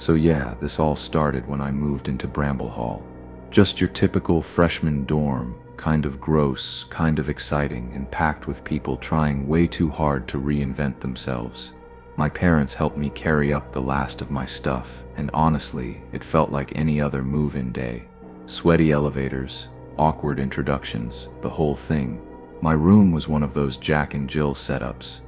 So yeah, this all started when I moved into Bramble Hall. Just your typical freshman dorm, kind of gross, kind of exciting, and packed with people trying way too hard to reinvent themselves. My parents helped me carry up the last of my stuff, and honestly, it felt like any other move-in day. Sweaty elevators, awkward introductions, the whole thing. My room was one of those Jack and Jill setups.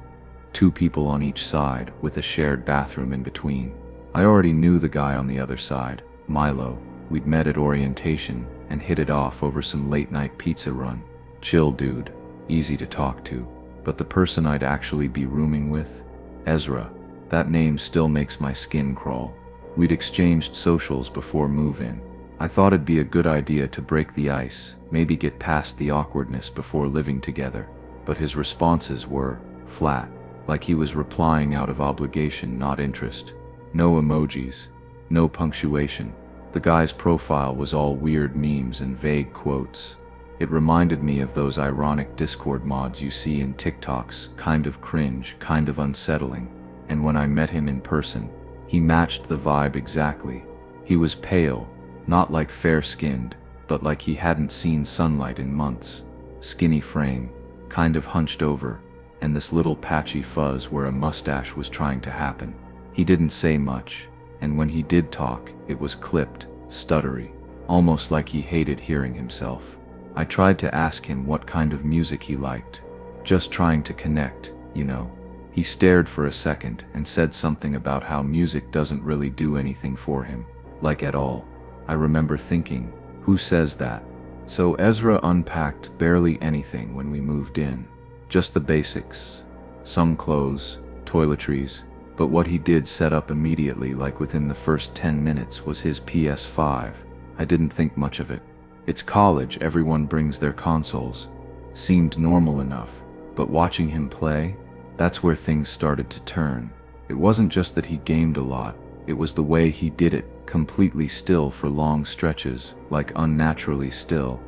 2 people on each side, with a shared bathroom in between. I already knew the guy on the other side, Milo. We'd met at orientation and hit it off over some late-night pizza run. Chill dude, easy to talk to. But the person I'd actually be rooming with? Ezra. That name still makes my skin crawl. We'd exchanged socials before move-in. I thought it'd be a good idea to break the ice, maybe get past the awkwardness before living together. But his responses were flat, like he was replying out of obligation, not interest. No emojis, no punctuation. The guy's profile was all weird memes and vague quotes. It reminded me of those ironic Discord mods you see in TikToks, kind of cringe, kind of unsettling. And when I met him in person, he matched the vibe exactly. He was pale, not like fair-skinned, but like he hadn't seen sunlight in months. Skinny frame, kind of hunched over, and this little patchy fuzz where a mustache was trying to happen. He didn't say much, and when he did talk, it was clipped, stuttery, almost like he hated hearing himself. I tried to ask him what kind of music he liked, just trying to connect, you know. He stared for a second and said something about how music doesn't really do anything for him, like at all. I remember thinking, who says that? So Ezra unpacked barely anything when we moved in. Just the basics. Some clothes, toiletries, but what he did set up immediately, like within the first 10 minutes, was his PS5. I didn't think much of it. It's college, everyone brings their consoles. Seemed normal enough, but watching him play, that's where things started to turn. It wasn't just that he gamed a lot, it was the way he did it, completely still for long stretches, like unnaturally still.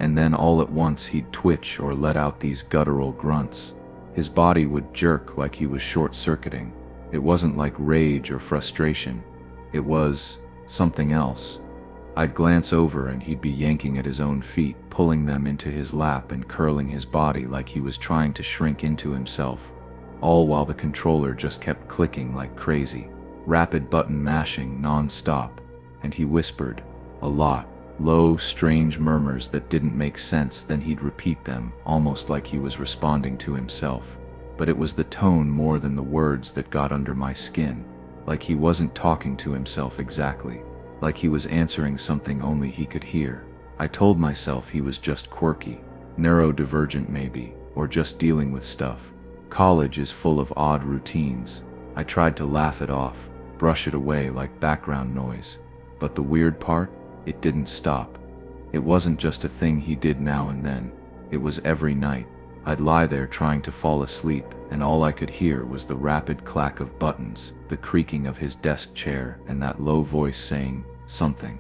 And then all at once he'd twitch or let out these guttural grunts. His body would jerk like he was short-circuiting. It wasn't like rage or frustration. It was something else. I'd glance over and he'd be yanking at his own feet, pulling them into his lap and curling his body like he was trying to shrink into himself, all while the controller just kept clicking like crazy. Rapid button mashing non-stop, and he whispered, a lot, low, strange murmurs that didn't make sense. Then he'd repeat them, almost like he was responding to himself. But it was the tone more than the words that got under my skin, like he wasn't talking to himself exactly, like he was answering something only he could hear. I told myself he was just quirky, neurodivergent maybe, or just dealing with stuff. College is full of odd routines. I tried to laugh it off, brush it away like background noise. But the weird part? It didn't stop. It wasn't just a thing he did now and then. It was every night. I'd lie there trying to fall asleep, and all I could hear was the rapid clack of buttons, the creaking of his desk chair, and that low voice saying something.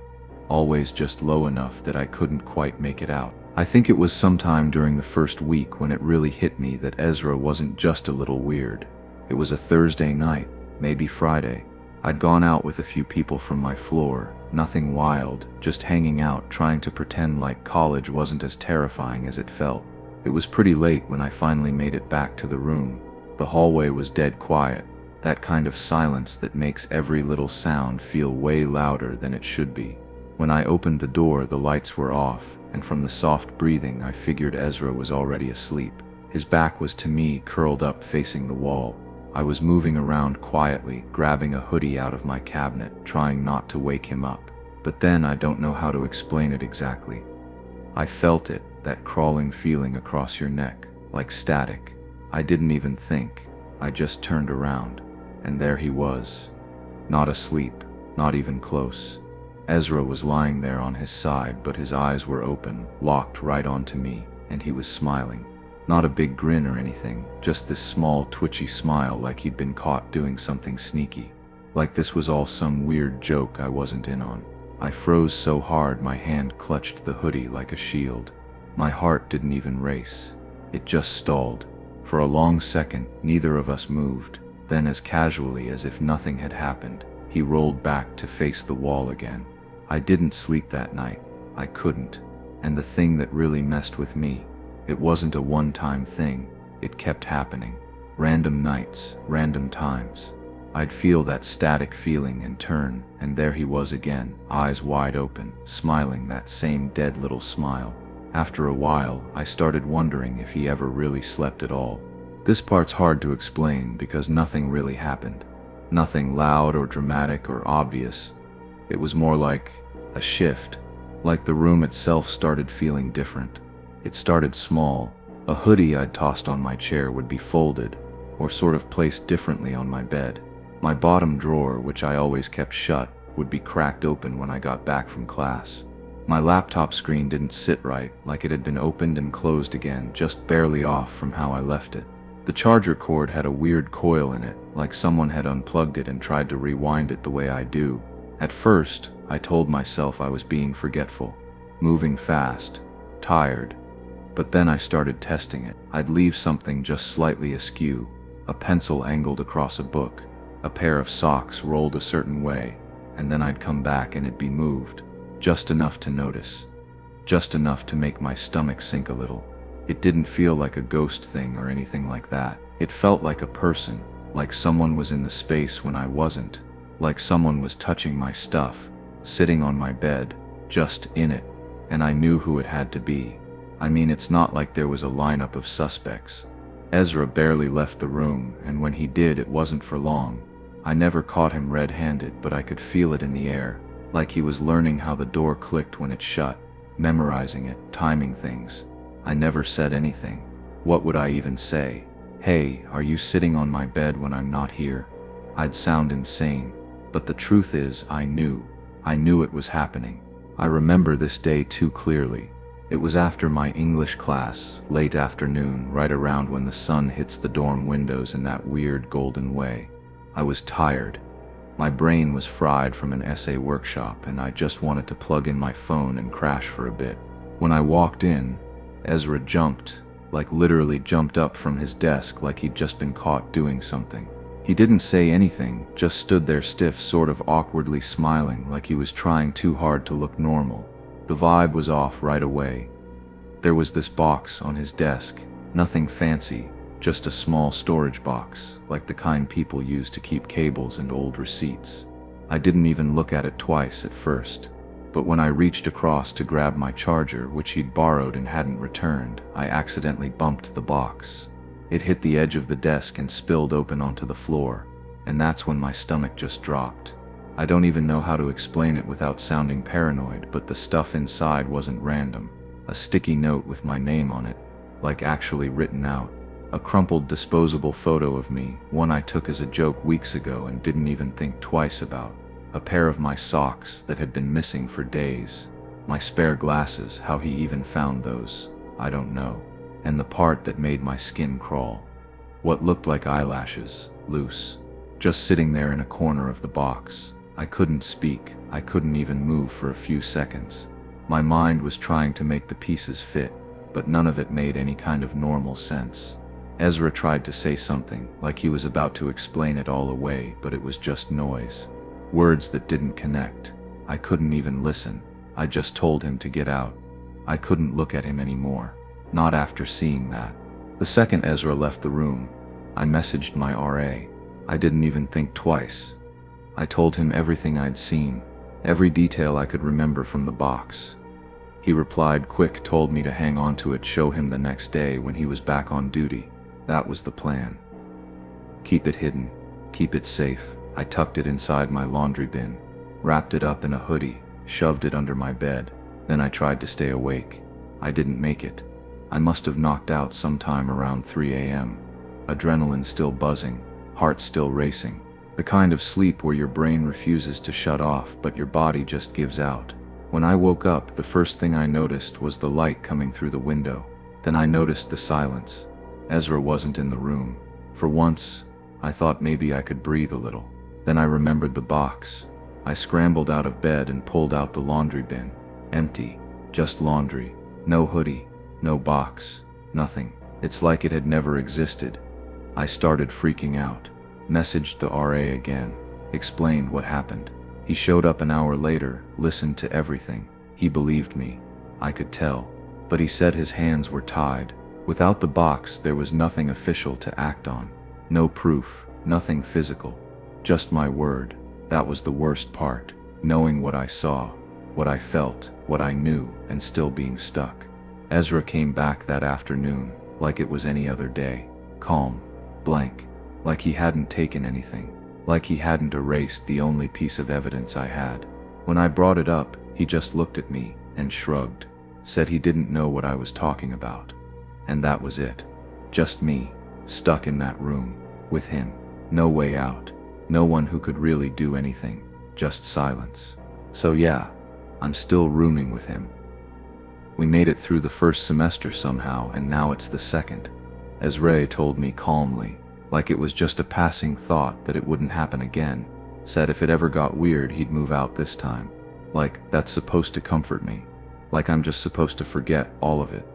Always just low enough that I couldn't quite make it out. I think it was sometime during the first week when it really hit me that Ezra wasn't just a little weird. It was a Thursday night, maybe Friday. I'd gone out with a few people from my floor, nothing wild, just hanging out, trying to pretend like college wasn't as terrifying as it felt. It was pretty late when I finally made it back to the room. The hallway was dead quiet, that kind of silence that makes every little sound feel way louder than it should be. When I opened the door, the lights were off, and from the soft breathing I figured Ezra was already asleep. His back was to me, curled up facing the wall. I was moving around quietly, grabbing a hoodie out of my cabinet, trying not to wake him up. But then I don't know how to explain it exactly. I felt it, that crawling feeling across your neck, like static. I didn't even think. I just turned around, and there he was. Not asleep, not even close. Ezra was lying there on his side, but his eyes were open, locked right onto me, and he was smiling. Not a big grin or anything, just this small, twitchy smile like he'd been caught doing something sneaky. Like this was all some weird joke I wasn't in on. I froze so hard my hand clutched the hoodie like a shield. My heart didn't even race. It just stalled. For a long second, neither of us moved. Then, as casually as if nothing had happened, he He rolled back to face the wall again. I didn't sleep that night. I couldn't. And the thing that really messed with me, it wasn't a one-time thing. It kept happening. Random nights, random times. I'd feel that static feeling and turn, and there he was again, eyes wide open, smiling that same dead little smile. After a while, I started wondering if he ever really slept at all. This part's hard to explain because nothing really happened. Nothing loud or dramatic or obvious. It was more like a shift, like the room itself started feeling different. It started small. A hoodie I'd tossed on my chair would be folded, or sort of placed differently on my bed. My bottom drawer, which I always kept shut, would be cracked open when I got back from class. My laptop screen didn't sit right, like it had been opened and closed again, just barely off from how I left it. The charger cord had a weird coil in it, like someone had unplugged it and tried to rewind it the way I do. At first, I told myself I was being forgetful, moving fast, tired. But then I started testing it. I'd leave something just slightly askew, a pencil angled across a book, a pair of socks rolled a certain way, and then I'd come back and it'd be moved, just enough to notice, just enough to make my stomach sink a little. It didn't feel like a ghost thing or anything like that. It felt like a person, like someone was in the space when I wasn't, like someone was touching my stuff, sitting on my bed, just in it, and I knew who it had to be. I mean, it's not like there was a lineup of suspects. Ezra barely left the room, and when he did, it wasn't for long. I never caught him red-handed, but I could feel it in the air, like he was learning how the door clicked when it shut, memorizing it, timing things. I never said anything. What would I even say? Hey, are you sitting on my bed when I'm not here? I'd sound insane, but the truth is, I knew it was happening. I remember this day too clearly. It was after my English class, late afternoon, right around when the sun hits the dorm windows in that weird golden way. I was tired. My brain was fried from an essay workshop, and I just wanted to plug in my phone and crash for a bit. When I walked in, Ezra jumped, like literally jumped up from his desk like he'd just been caught doing something. He didn't say anything, just stood there stiff, sort of awkwardly smiling, like he was trying too hard to look normal. The vibe was off right away. There was this box on his desk, nothing fancy, just a small storage box, like the kind people use to keep cables and old receipts. I didn't even look at it twice at first. But when I reached across to grab my charger, which he'd borrowed and hadn't returned, I accidentally bumped the box. It hit the edge of the desk and spilled open onto the floor, and that's when my stomach just dropped. I don't even know how to explain it without sounding paranoid, but the stuff inside wasn't random. A sticky note with my name on it, like actually written out. A crumpled disposable photo of me, one I took as a joke weeks ago and didn't even think twice about. A pair of my socks that had been missing for days. My spare glasses, how he even found those, I don't know. And the part that made my skin crawl. What looked like eyelashes, loose, just sitting there in a corner of the box. I couldn't speak, I couldn't even move for a few seconds. My mind was trying to make the pieces fit, but none of it made any kind of normal sense. Ezra tried to say something, like he was about to explain it all away, but it was just noise. Words that didn't connect. I couldn't even listen. I just told him to get out. I couldn't look at him anymore. Not after seeing that. The second Ezra left the room, I messaged my RA. I didn't even think twice. I told him everything I'd seen, every detail I could remember from the box. He replied quick, told me to hang on to it, show him the next day when he was back on duty. That was the plan. Keep it hidden, keep it safe. I tucked it inside my laundry bin, wrapped it up in a hoodie, shoved it under my bed. Then I tried to stay awake. I didn't make it. I must have knocked out sometime around 3 a.m. Adrenaline still buzzing, heart still racing. The kind of sleep where your brain refuses to shut off but your body just gives out. When I woke up, the first thing I noticed was the light coming through the window. Then I noticed the silence. Ezra wasn't in the room. For once, I thought maybe I could breathe a little. Then I remembered the box. I scrambled out of bed and pulled out the laundry bin. Empty. Just laundry. No hoodie. No box. Nothing. It's like it had never existed. I started freaking out. Messaged the RA again. explained what happened. He showed up an hour later, listened to everything. He believed me. I could tell. But he said his hands were tied. Without the box, there was nothing official to act on. No proof, nothing physical. Just my word. That was the worst part. Knowing what I saw, what I felt, what I knew, and still being stuck. Ezra came back that afternoon, like it was any other day. Calm, blank, like he hadn't taken anything, like he hadn't erased the only piece of evidence I had. When I brought it up, he just looked at me and shrugged, said he didn't know what I was talking about. And that was it. Just me, stuck in that room, with him. No way out. No one who could really do anything. Just silence. So yeah, I'm still rooming with him. We made it through the first semester somehow, and now it's the second. Ezra told me calmly, like it was just a passing thought, that it wouldn't happen again. Said if it ever got weird, he'd move out this time. Like that's supposed to comfort me. Like I'm just supposed to forget all of it.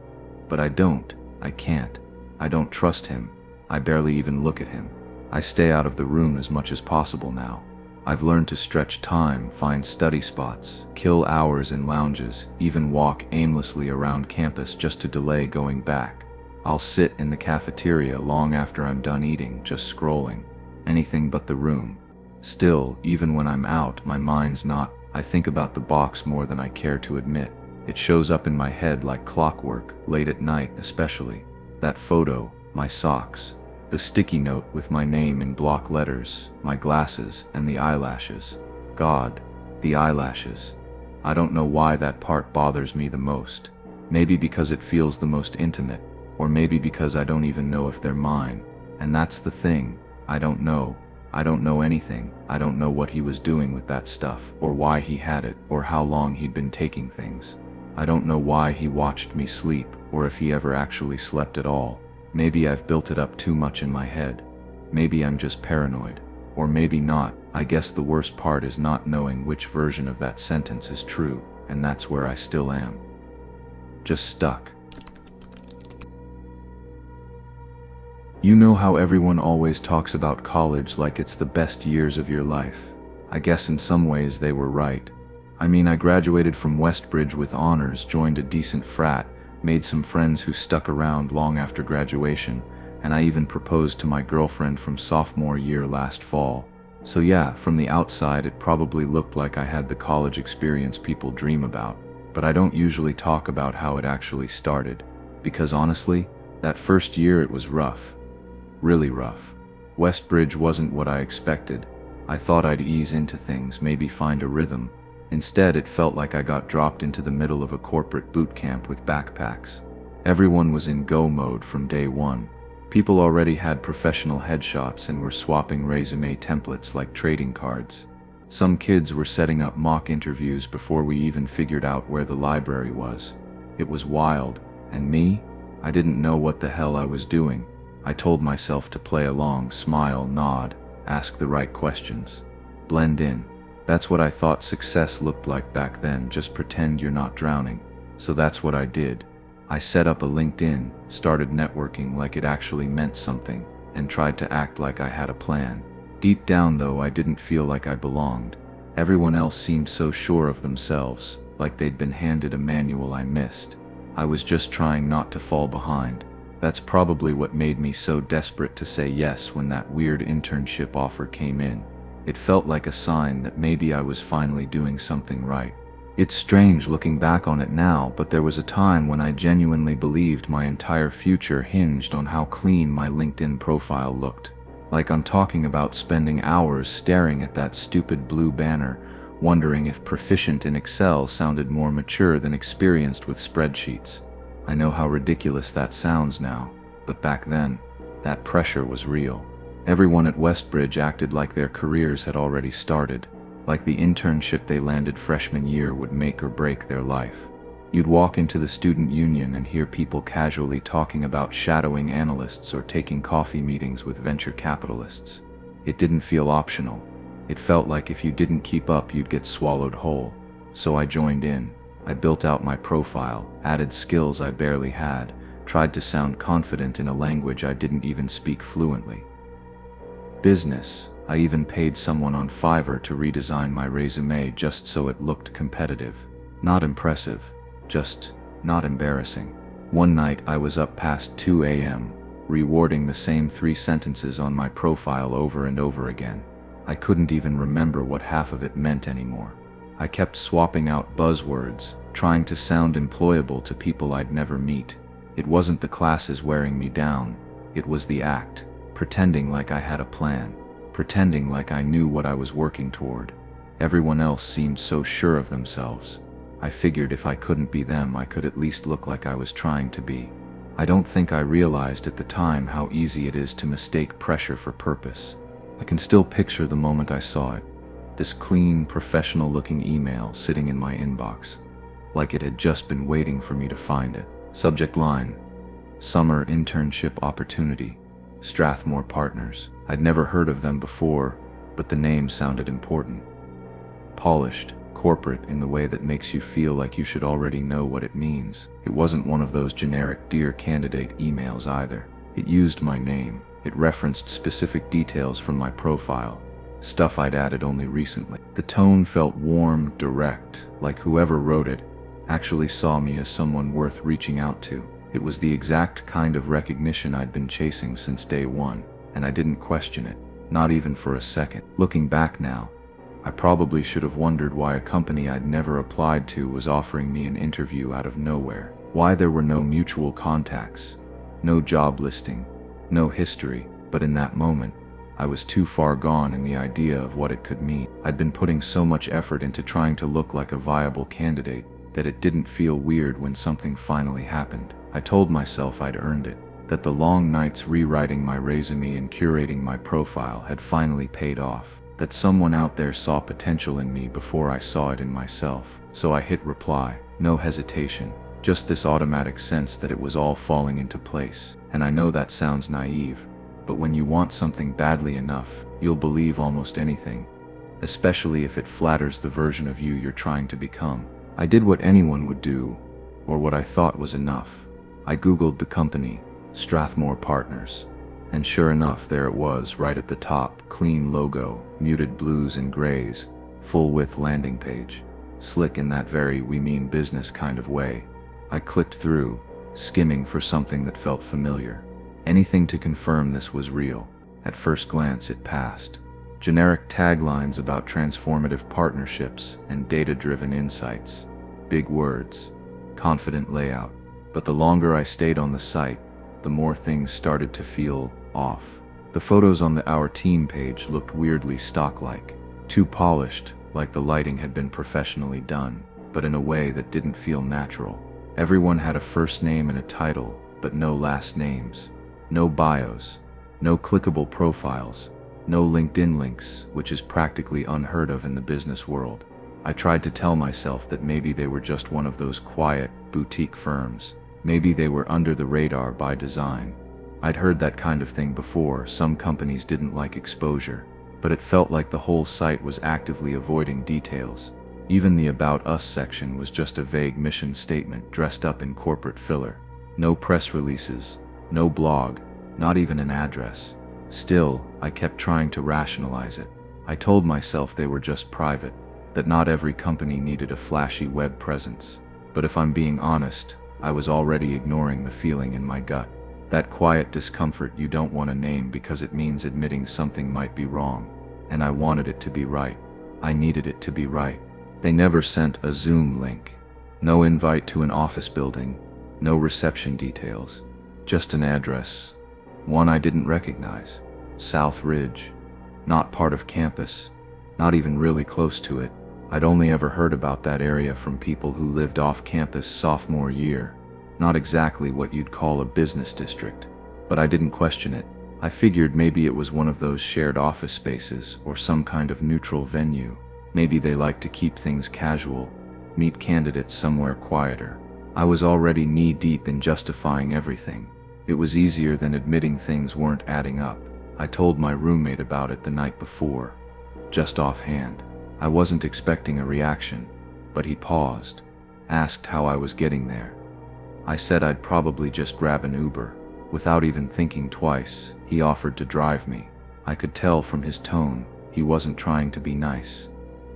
But I don't. I can't. I don't trust him. I barely even look at him. I stay out of the room as much as possible now. I've learned to stretch time, find study spots, kill hours in lounges, even walk aimlessly around campus just to delay going back. I'll sit in the cafeteria long after I'm done eating, just scrolling. Anything but the room. Still, even when I'm out, my mind's not. I think about the box more than I care to admit. It shows up in my head like clockwork, late at night especially. That photo, my socks. The sticky note with my name in block letters, my glasses, and the eyelashes. God, the eyelashes. I don't know why that part bothers me the most. Maybe because it feels the most intimate, or maybe because I don't even know if they're mine. And that's the thing, I don't know. I don't know anything. I don't know what he was doing with that stuff, or why he had it, or how long he'd been taking things. I don't know why he watched me sleep, or if he ever actually slept at all. Maybe I've built it up too much in my head. Maybe I'm just paranoid. Or maybe not. I guess the worst part is not knowing which version of that sentence is true, and that's where I still am. Just stuck. You know how everyone always talks about college like it's the best years of your life. I guess in some ways they were right. I mean, I graduated from Westbridge with honors, joined a decent frat, made some friends who stuck around long after graduation, and I even proposed to my girlfriend from sophomore year last fall. So yeah, from the outside it probably looked like I had the college experience people dream about, but I don't usually talk about how it actually started, because honestly, that first year it was rough. Really rough. Westbridge wasn't what I expected. I thought I'd ease into things, maybe find a rhythm. Instead, it felt like I got dropped into the middle of a corporate boot camp with backpacks. Everyone was in go mode from day one. People already had professional headshots and were swapping resume templates like trading cards. Some kids were setting up mock interviews before we even figured out where the library was. It was wild, and me? I didn't know what the hell I was doing. I told myself to play along, smile, nod, ask the right questions. Blend in. That's what I thought success looked like back then, just pretend you're not drowning. So that's what I did. I set up a LinkedIn, started networking like it actually meant something, and tried to act like I had a plan. Deep down though, I didn't feel like I belonged. Everyone else seemed so sure of themselves, like they'd been handed a manual I missed. I was just trying not to fall behind. That's probably what made me so desperate to say yes when that weird internship offer came in. It felt like a sign that maybe I was finally doing something right. It's strange looking back on it now, but there was a time when I genuinely believed my entire future hinged on how clean my LinkedIn profile looked. Like I'm talking about spending hours staring at that stupid blue banner, wondering if proficient in Excel sounded more mature than experienced with spreadsheets. I know how ridiculous that sounds now, but back then, that pressure was real. Everyone at Westbridge acted like their careers had already started, like the internship they landed freshman year would make or break their life. You'd walk into the student union and hear people casually talking about shadowing analysts or taking coffee meetings with venture capitalists. It didn't feel optional. It felt like if you didn't keep up, you'd get swallowed whole. So I joined in. I built out my profile, added skills I barely had, tried to sound confident in a language I didn't even speak fluently. Business. I even paid someone on Fiverr to redesign my resume just so it looked competitive. Not impressive, just not embarrassing. One night I was up past 2 a.m., rewording the same 3 sentences on my profile over and over again. I couldn't even remember what half of it meant anymore. I kept swapping out buzzwords, trying to sound employable to people I'd never meet. It wasn't the classes wearing me down, it was the act, pretending like I had a plan, pretending like I knew what I was working toward. Everyone else seemed so sure of themselves. I figured if I couldn't be them, I could at least look like I was trying to be. I don't think I realized at the time how easy it is to mistake pressure for purpose. I can still picture the moment I saw it. This clean, professional-looking email sitting in my inbox, like it had just been waiting for me to find it. Subject line: Summer Internship Opportunity, Strathmore Partners. I'd never heard of them before, but the name sounded important. Polished, corporate in the way that makes you feel like you should already know what it means. It wasn't one of those generic "Dear Candidate" emails either. It used my name. It referenced specific details from my profile, stuff I'd added only recently. The tone felt warm, direct, like whoever wrote it actually saw me as someone worth reaching out to. It was the exact kind of recognition I'd been chasing since day one, and I didn't question it, not even for a second. Looking back now, I probably should have wondered why a company I'd never applied to was offering me an interview out of nowhere. Why there were no mutual contacts, no job listing, no history. But in that moment, I was too far gone in the idea of what it could mean. I'd been putting so much effort into trying to look like a viable candidate that it didn't feel weird when something finally happened. I told myself I'd earned it, that the long nights rewriting my resume and curating my profile had finally paid off, that someone out there saw potential in me before I saw it in myself. So I hit reply, no hesitation, just this automatic sense that it was all falling into place. And I know that sounds naive, but when you want something badly enough, you'll believe almost anything, especially if it flatters the version of you you're trying to become. I did what anyone would do, or what I thought was enough. I Googled the company, Strathmore Partners, and sure enough, there it was, right at the top, clean logo, muted blues and grays, full-width landing page, slick in that very "we mean business" kind of way. I clicked through, skimming for something that felt familiar, anything to confirm this was real. At first glance, it passed. Generic taglines about transformative partnerships and data-driven insights. Big words, confident layout. But the longer I stayed on the site, the more things started to feel off. The photos on the Our Team page looked weirdly stock-like, too polished, like the lighting had been professionally done, but in a way that didn't feel natural. Everyone had a first name and a title, but no last names, no bios, no clickable profiles, no LinkedIn links, which is practically unheard of in the business world. I tried to tell myself that maybe they were just one of those quiet, boutique firms. Maybe they were under the radar by design. I'd heard that kind of thing before. Some companies didn't like exposure, but it felt like the whole site was actively avoiding details. Even the About Us section was just a vague mission statement dressed up in corporate filler. No press releases, no blog, not even an address. Still, I kept trying to rationalize it. I told myself they were just private, that not every company needed a flashy web presence. But if I'm being honest, I was already ignoring the feeling in my gut. That quiet discomfort you don't want to name because it means admitting something might be wrong. And I wanted it to be right. I needed it to be right. They never sent a Zoom link. No invite to an office building. No reception details. Just an address. One I didn't recognize. South Ridge. Not part of campus. Not even really close to it. I'd only ever heard about that area from people who lived off campus sophomore year. Not exactly what you'd call a business district. But I didn't question it. I figured maybe it was one of those shared office spaces or some kind of neutral venue. Maybe they like to keep things casual, meet candidates somewhere quieter. I was already knee-deep in justifying everything. It was easier than admitting things weren't adding up. I told my roommate about it the night before, just offhand. I wasn't expecting a reaction, but he paused, asked how I was getting there. I said I'd probably just grab an Uber. Without even thinking twice, he offered to drive me. I could tell from his tone, he wasn't trying to be nice.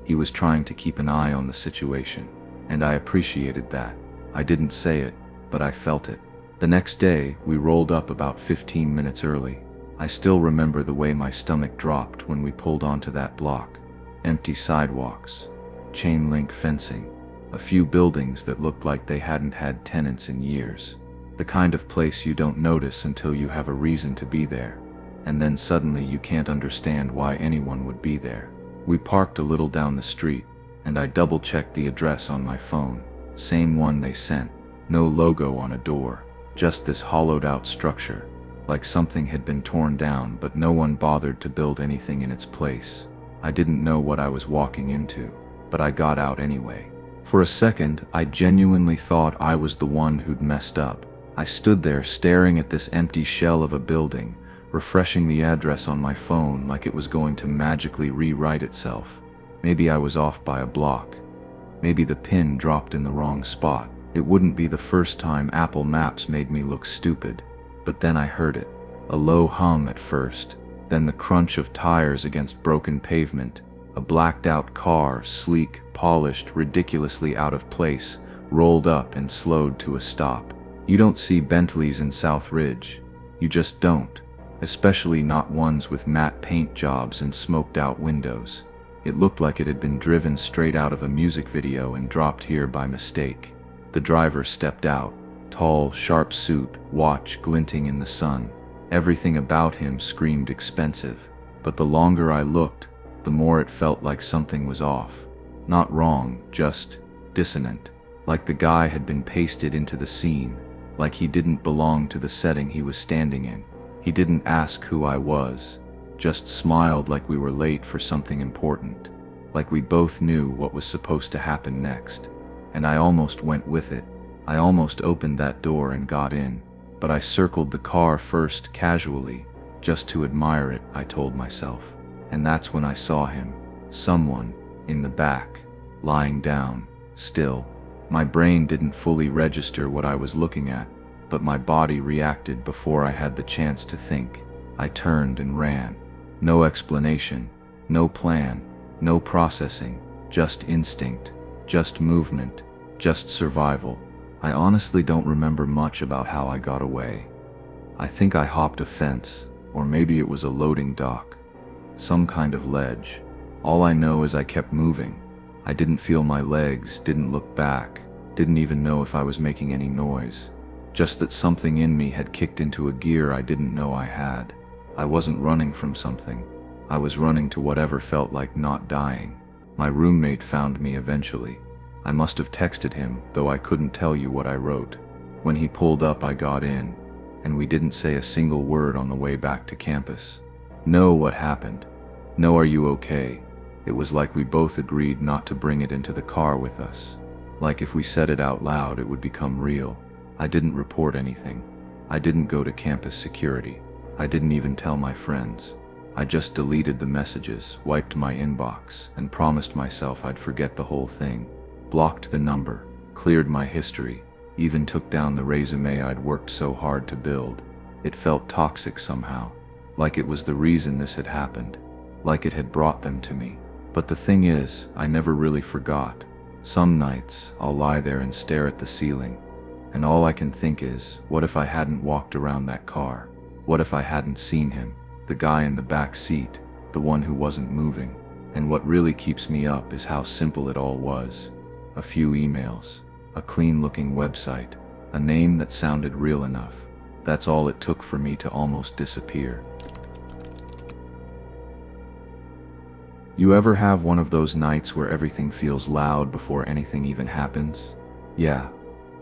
He was trying to keep an eye on the situation, and I appreciated that. I didn't say it, but I felt it. The next day, we rolled up about 15 minutes early. I still remember the way my stomach dropped when we pulled onto that block. Empty sidewalks, chain link fencing, a few buildings that looked like they hadn't had tenants in years. The kind of place you don't notice until you have a reason to be there, and then suddenly you can't understand why anyone would be there. We parked a little down the street, and I double-checked the address on my phone. Same one they sent. No logo on a door, just this hollowed-out structure, like something had been torn down but no one bothered to build anything in its place. I didn't know what I was walking into, but I got out anyway. For a second, I genuinely thought I was the one who'd messed up. I stood there staring at this empty shell of a building, refreshing the address on my phone like it was going to magically rewrite itself. Maybe I was off by a block. Maybe the pin dropped in the wrong spot. It wouldn't be the first time Apple Maps made me look stupid. But then I heard it. A low hum at first, then the crunch of tires against broken pavement. A blacked-out car, sleek, polished, ridiculously out of place, rolled up and slowed to a stop. You don't see Bentleys in South Ridge. You just don't. Especially not ones with matte paint jobs and smoked-out windows. It looked like it had been driven straight out of a music video and dropped here by mistake. The driver stepped out, tall, sharp suit, watch glinting in the sun. Everything about him screamed expensive. But the longer I looked, the more it felt like something was off. Not wrong, just dissonant. Like the guy had been pasted into the scene, like he didn't belong to the setting he was standing in. He didn't ask who I was, just smiled like we were late for something important, like we both knew what was supposed to happen next. And I almost went with it. I almost opened that door and got in, but I circled the car first casually, just to admire it, I told myself. And that's when I saw him, someone, in the back, lying down, still. My brain didn't fully register what I was looking at, but my body reacted before I had the chance to think. I turned and ran. No explanation, no plan, no processing, just instinct, just movement, just survival. I honestly don't remember much about how I got away. I think I hopped a fence, or maybe it was a loading dock. Some kind of ledge. All I know is I kept moving. I didn't feel my legs, didn't look back, didn't even know if I was making any noise. Just that something in me had kicked into a gear I didn't know I had. I wasn't running from something. I was running to whatever felt like not dying. My roommate found me eventually. I must have texted him, though I couldn't tell you what I wrote. When he pulled up, I got in, and we didn't say a single word on the way back to campus. No, what happened? No, are you okay? It was like we both agreed not to bring it into the car with us. Like if we said it out loud, it would become real. I didn't report anything. I didn't go to campus security. I didn't even tell my friends. I just deleted the messages, wiped my inbox, and promised myself I'd forget the whole thing. Blocked the number, cleared my history, even took down the resume I'd worked so hard to build. It felt toxic somehow, like it was the reason this had happened, like it had brought them to me. But the thing is, I never really forgot. Some nights, I'll lie there and stare at the ceiling, and all I can think is, what if I hadn't walked around that car? What if I hadn't seen him, the guy in the back seat, the one who wasn't moving? And what really keeps me up is how simple it all was. A few emails, a clean-looking website, a name that sounded real enough. That's all it took for me to almost disappear. You ever have one of those nights where everything feels loud before anything even happens? Yeah,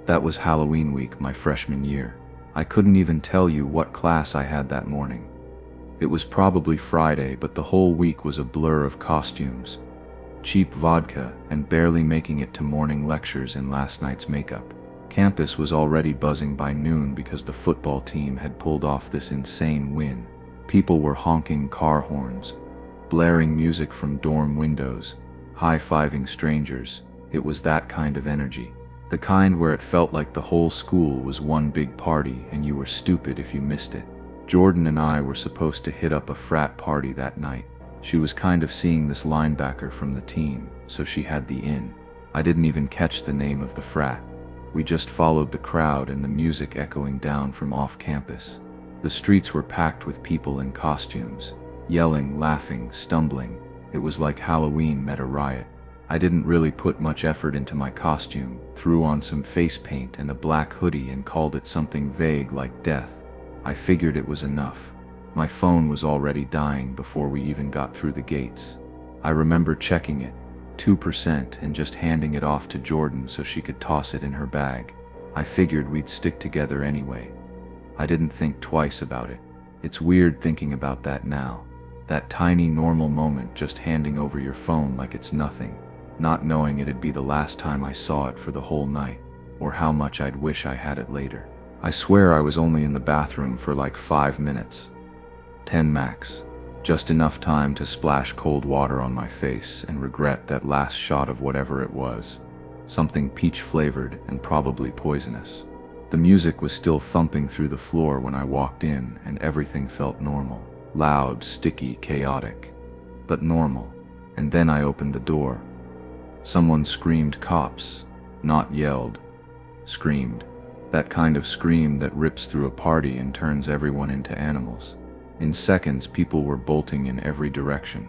that was Halloween week my freshman year. I couldn't even tell you what class I had that morning. It was probably Friday, but the whole week was a blur of costumes, cheap vodka, and barely making it to morning lectures in last night's makeup. Campus was already buzzing by noon because the football team had pulled off this insane win. People were honking car horns, blaring music from dorm windows, high-fiving strangers. It was that kind of energy. The kind where it felt like the whole school was one big party and you were stupid if you missed it. Jordan and I were supposed to hit up a frat party that night. She was kind of seeing this linebacker from the team, so she had the in. I didn't even catch the name of the frat. We just followed the crowd and the music echoing down from off campus. The streets were packed with people in costumes, yelling, laughing, stumbling. It was like Halloween met a riot. I didn't really put much effort into my costume, threw on some face paint and a black hoodie and called it something vague like death. I figured it was enough. My phone was already dying before we even got through the gates. I remember checking it, 2%, and just handing it off to Jordan so she could toss it in her bag. I figured we'd stick together anyway. I didn't think twice about it. It's weird thinking about that now. That tiny normal moment, just handing over your phone like it's nothing, not knowing it'd be the last time I saw it for the whole night, or how much I'd wish I had it later. I swear I was only in the bathroom for like 5 minutes. 10 max. Just enough time to splash cold water on my face and regret that last shot of whatever it was. Something peach-flavored and probably poisonous. The music was still thumping through the floor when I walked in, and everything felt normal. Loud, sticky, chaotic. But normal. And then I opened the door. Someone screamed cops. Not yelled. Screamed. That kind of scream that rips through a party and turns everyone into animals. In seconds, people were bolting in every direction.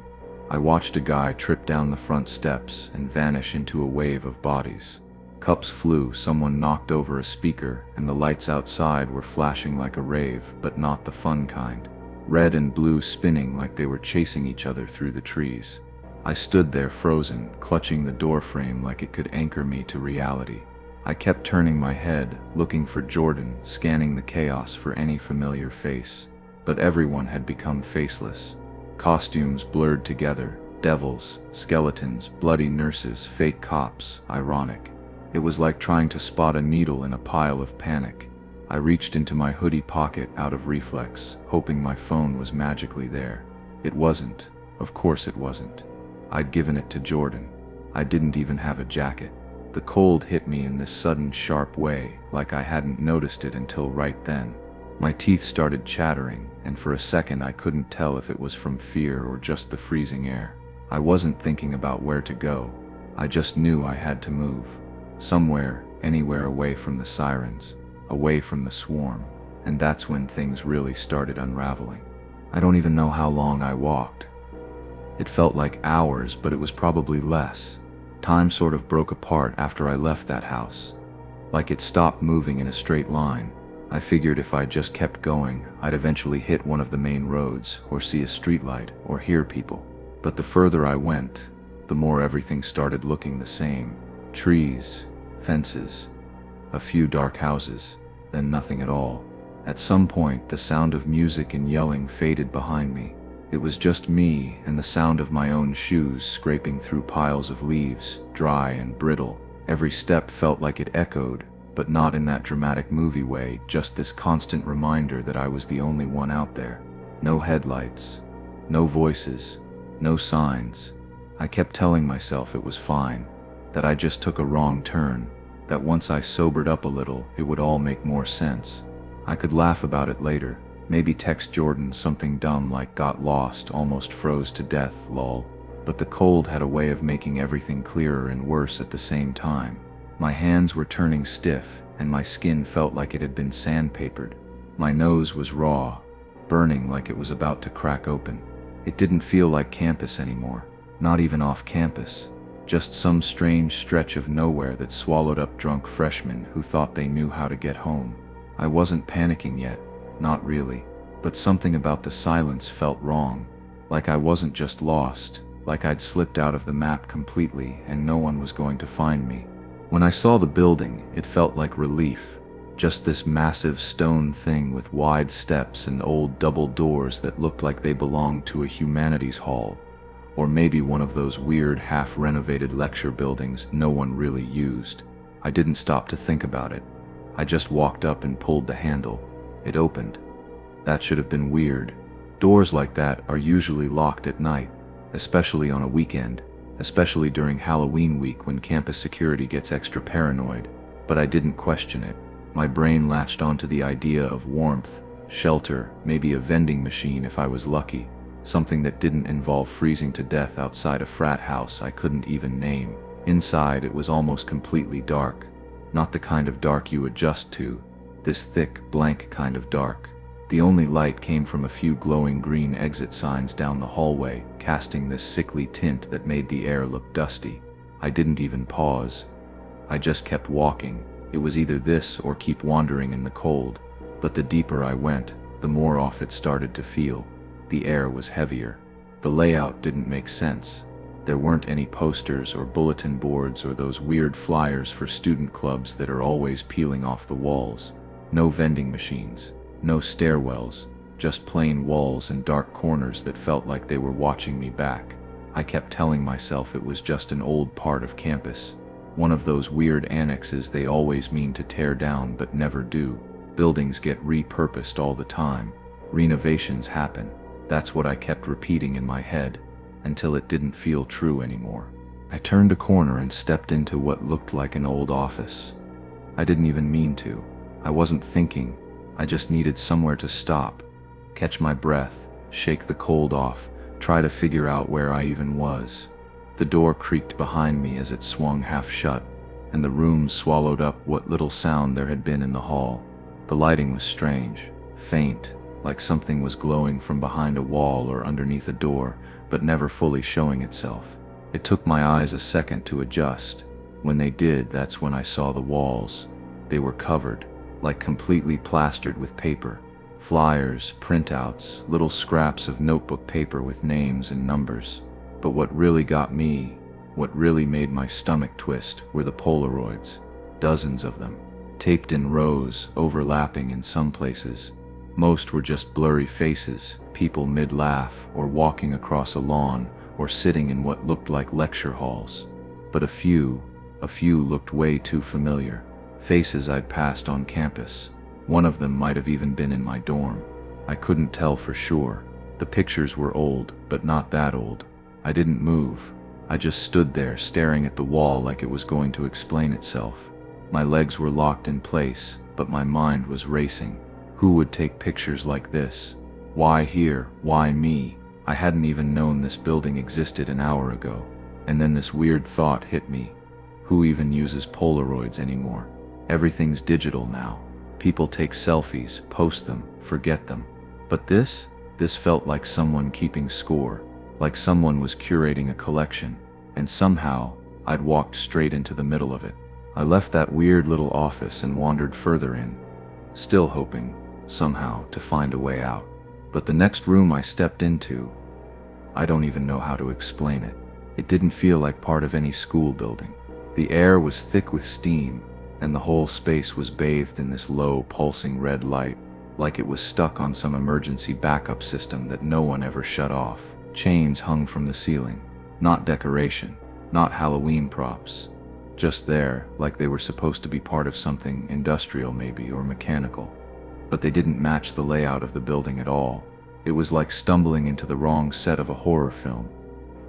I watched a guy trip down the front steps and vanish into a wave of bodies. Cups flew, someone knocked over a speaker, and the lights outside were flashing like a rave, but not the fun kind. Red and blue spinning like they were chasing each other through the trees. I stood there frozen, clutching the doorframe like it could anchor me to reality. I kept turning my head, looking for Jordan, scanning the chaos for any familiar face. But everyone had become faceless. Costumes blurred together, devils, skeletons, bloody nurses, fake cops, ironic. It was like trying to spot a needle in a pile of panic. I reached into my hoodie pocket out of reflex, hoping my phone was magically there. It wasn't. Of course it wasn't. I'd given it to Jordan. I didn't even have a jacket. The cold hit me in this sudden, sharp way, like I hadn't noticed it until right then. My teeth started chattering, and for a second I couldn't tell if it was from fear or just the freezing air. I wasn't thinking about where to go. I just knew I had to move. Somewhere, anywhere away from the sirens, away from the swarm, and that's when things really started unraveling. I don't even know how long I walked. It felt like hours, but it was probably less. Time sort of broke apart after I left that house. Like it stopped moving in a straight line. I figured if I just kept going, I'd eventually hit one of the main roads, or see a streetlight, or hear people. But the further I went, the more everything started looking the same. Trees, fences, a few dark houses, then nothing at all. At some point, the sound of music and yelling faded behind me. It was just me and the sound of my own shoes scraping through piles of leaves, dry and brittle. Every step felt like it echoed, but not in that dramatic movie way, just this constant reminder that I was the only one out there. No headlights, no voices, no signs. I kept telling myself it was fine, that I just took a wrong turn, that once I sobered up a little, it would all make more sense. I could laugh about it later, maybe text Jordan something dumb like got lost, almost froze to death, lol. But the cold had a way of making everything clearer and worse at the same time. My hands were turning stiff, and my skin felt like it had been sandpapered. My nose was raw, burning like it was about to crack open. It didn't feel like campus anymore, not even off campus. Just some strange stretch of nowhere that swallowed up drunk freshmen who thought they knew how to get home. I wasn't panicking yet, not really, but something about the silence felt wrong, like I wasn't just lost, like I'd slipped out of the map completely and no one was going to find me. When I saw the building, it felt like relief. Just this massive stone thing with wide steps and old double doors that looked like they belonged to a humanities hall, or maybe one of those weird half-renovated lecture buildings no one really used. I didn't stop to think about it. I just walked up and pulled the handle. It opened. That should have been weird. Doors like that are usually locked at night, especially on a weekend. Especially during Halloween week when campus security gets extra paranoid. But I didn't question it. My brain latched onto the idea of warmth, shelter, maybe a vending machine if I was lucky. Something that didn't involve freezing to death outside a frat house I couldn't even name. Inside, it was almost completely dark. Not the kind of dark you adjust to, this thick, blank kind of dark. The only light came from a few glowing green exit signs down the hallway, casting this sickly tint that made the air look dusty. I didn't even pause. I just kept walking. It was either this or keep wandering in the cold. But the deeper I went, the more off it started to feel. The air was heavier. The layout didn't make sense. There weren't any posters or bulletin boards or those weird flyers for student clubs that are always peeling off the walls. No vending machines. No stairwells, just plain walls and dark corners that felt like they were watching me back. I kept telling myself it was just an old part of campus, one of those weird annexes they always mean to tear down but never do. Buildings get repurposed all the time. Renovations happen. That's what I kept repeating in my head, until it didn't feel true anymore. I turned a corner and stepped into what looked like an old office. I didn't even mean to. I wasn't thinking. I just needed somewhere to stop, catch my breath, shake the cold off, try to figure out where I even was. The door creaked behind me as it swung half shut, and the room swallowed up what little sound there had been in the hall. The lighting was strange, faint, like something was glowing from behind a wall or underneath a door, but never fully showing itself. It took my eyes a second to adjust. When they did, that's when I saw the walls. They were covered, like completely plastered with paper. Flyers, printouts, little scraps of notebook paper with names and numbers. But what really got me, what really made my stomach twist, were the Polaroids. Dozens of them, taped in rows, overlapping in some places. Most were just blurry faces, people mid-laugh, or walking across a lawn, or sitting in what looked like lecture halls. But a few looked way too familiar. Faces I'd passed on campus. One of them might have even been in my dorm. I couldn't tell for sure. The pictures were old, but not that old. I didn't move. I just stood there staring at the wall like it was going to explain itself. My legs were locked in place, but my mind was racing. Who would take pictures like this? Why here? Why me? I hadn't even known this building existed an hour ago. And then this weird thought hit me. Who even uses Polaroids anymore? Everything's digital now. People take selfies, post them, forget them. But this felt like someone keeping score, like someone was curating a collection, and somehow I'd walked straight into the middle of it. I left that weird little office and wandered further in, still hoping, somehow, to find a way out. But the next room I stepped into, I don't even know how to explain it. It didn't feel like part of any school building. The air was thick with steam, and the whole space was bathed in this low, pulsing red light, like it was stuck on some emergency backup system that no one ever shut off. Chains hung from the ceiling. Not decoration, not Halloween props. Just there, like they were supposed to be part of something industrial maybe, or mechanical. But they didn't match the layout of the building at all. It was like stumbling into the wrong set of a horror film.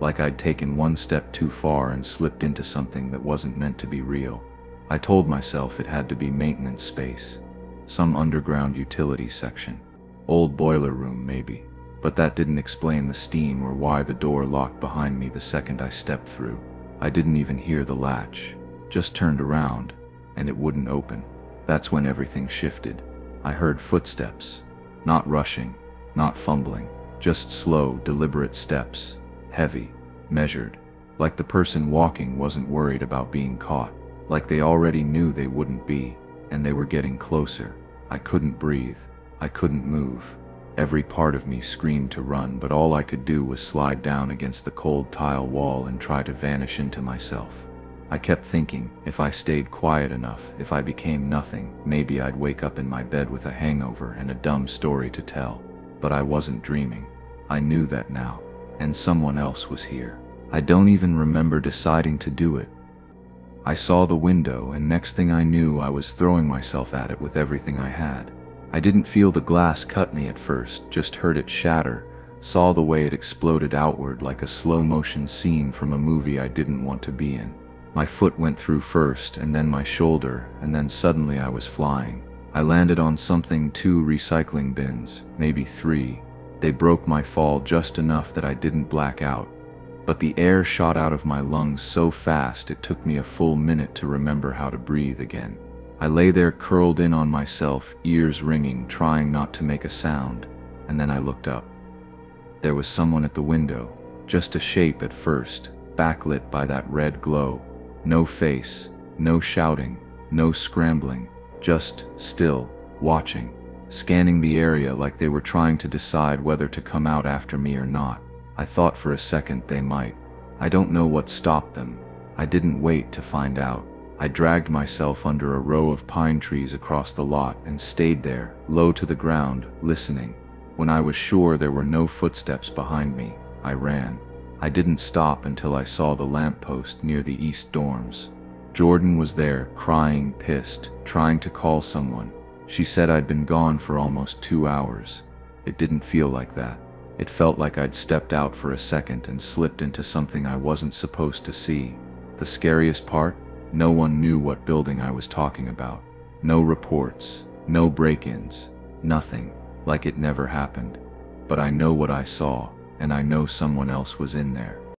Like I'd taken one step too far and slipped into something that wasn't meant to be real. I told myself it had to be maintenance space, some underground utility section, old boiler room maybe, but that didn't explain the steam or why the door locked behind me the second I stepped through. I didn't even hear the latch, just turned around, and it wouldn't open. That's when everything shifted. I heard footsteps, not rushing, not fumbling, just slow, deliberate steps, heavy, measured, like the person walking wasn't worried about being caught. Like they already knew they wouldn't be, and they were getting closer. I couldn't breathe. I couldn't move. Every part of me screamed to run, but all I could do was slide down against the cold tile wall and try to vanish into myself. I kept thinking, if I stayed quiet enough, if I became nothing, maybe I'd wake up in my bed with a hangover and a dumb story to tell. But I wasn't dreaming. I knew that now, and someone else was here. I don't even remember deciding to do it. I saw the window, and next thing I knew, I was throwing myself at it with everything I had. I didn't feel the glass cut me at first, just heard it shatter, saw the way it exploded outward like a slow-motion scene from a movie I didn't want to be in. My foot went through first, and then my shoulder, and then suddenly I was flying. I landed on something, 2 recycling bins, maybe 3. They broke my fall just enough that I didn't black out, but the air shot out of my lungs so fast it took me a full minute to remember how to breathe again. I lay there curled in on myself, ears ringing, trying not to make a sound, and then I looked up. There was someone at the window, just a shape at first, backlit by that red glow. No face, no shouting, no scrambling, just still, watching, scanning the area like they were trying to decide whether to come out after me or not. I thought for a second they might. I don't know what stopped them. I didn't wait to find out. I dragged myself under a row of pine trees across the lot and stayed there, low to the ground, listening. When I was sure there were no footsteps behind me, I ran. I didn't stop until I saw the lamppost near the east dorms. Jordan was there, crying, pissed, trying to call someone. She said I'd been gone for almost 2 hours. It didn't feel like that. It felt like I'd stepped out for a second and slipped into something I wasn't supposed to see. The scariest part? No one knew what building I was talking about. No reports, no break-ins, nothing, like it never happened. But I know what I saw, and I know someone else was in there.